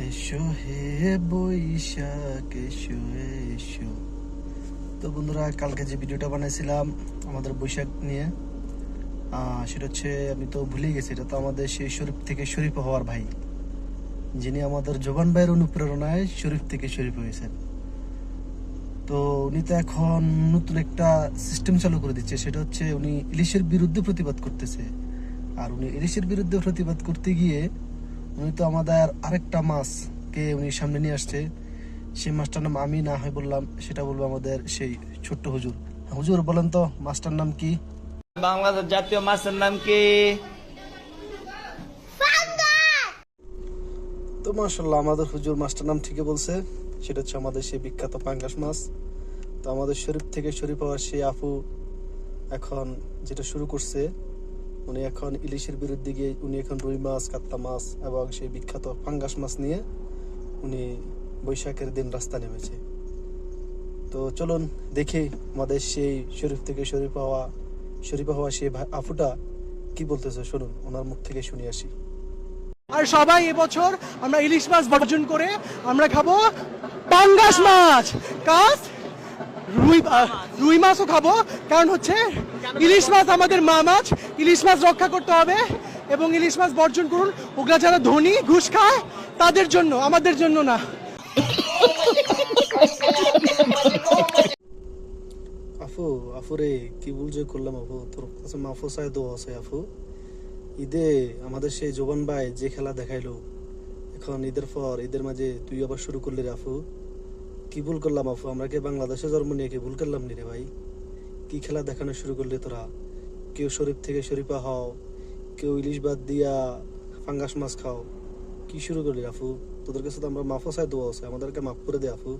এসো হে বৈশাখ এসো এসো। তো বন্ধুরা, কালকে যে ভিডিওটা বানাইছিলাম আমাদের বৈশাখ নিয়ে, সেটা হচ্ছে, আমি তো ভুলেই গেছি, এটা তো আমাদের সেই শরীফ থেকে শরীফ হওয়ার ভাই, যিনি আমাদের জোবান ভাইয়ের অনুপ্রেরণায় শরীফ থেকে শরীফ হয়েছেন। তো উনি তো এখন নতুন একটা সিস্টেম চালু করে দিচ্ছে, সেটা হচ্ছে উনি ইলিশের বিরুদ্ধে প্রতিবাদ করতেছে। আর উনি ইলিশের বিরুদ্ধে প্রতিবাদ করতে গিয়ে উনি তো আমাদের আরেকটা মাছকে উনি সামনে নিয়ে আসছে। সেই মাছটার নাম আমি না হয় বললাম, সেটা বলবো আমাদের সেই ছোট্ট হুজুর। হুজুর বলেন তো মাছটার নাম কি? বাংলাদেশ জাতীয় মাছের নাম কি? তো মাশাল্লাহ, আমাদের হুজুর মাছটার নাম ঠিকই বলছে, সেটা হচ্ছে আমাদের সেই বিখ্যাত পাঙ্গাস মাছ। তো আমাদের শরীফ থেকে শরীফ হওয়ার সেই আপু এখন যেটা শুরু করছে, উনি এখন ইলিশের বিরুদ্ধে গিয়ে উনি এখন রুই মাছ, কাতলা মাছ এবং সেই বিখ্যাত পাঙ্গাস মাছ নিয়ে উনি বৈশাখের দিন রাস্তা নেমেছে। তো চলুন দেখি আমাদের সেই শরীফ থেকে শরীফ হওয়া সেই আফুটা কি বলতেছে, শুনুন, ওনার মুখ থেকে শুনে আসি। আর সবাই এবছর আমরা ইলিশ মাছ বর্জন করে আমরা খাবো পাঙ্গাস মাছ, কাজ রুই মাছও খাবো। কারণ হচ্ছে ইলিশ মাছ আমাদের মা মাছ, ইলিশ মাছ রক্ষা করতে হবে এবং ইলিশ মাছ বর্জন করুন। ওগুলা যারা ধনী ঘুষ খায় তাদের জন্য, আমাদের জন্য না। আফু আফু রে, কি ভুল যে করলাম আফু, তোর কাছে মাফু চাই দোয়া আছে আফু। ঈদে আমাদের সেই জোবান ভাই যে খেলা দেখাইলো, এখন ঈদের পর ঈদের মাঝে তুই আবার শুরু করলি রে আফু। কি ভুল করলাম আফু, আমরা কি বাংলাদেশে জন্ম নিয়ে কি ভুল করলাম নি রে ভাই? কি খেলা দেখানো শুরু করলি তোরা? কেউ শরীফ থেকে শরীফা হও, কেউ ইলিশ বাদ দিয়া ফাঙ্গাস মাছ খাও, কি শুরু করলি আফু? তোদের কাছে তো আমরা মাফও চাই দোয়া আছে, আমাদেরকে মাফ করে দে আফু।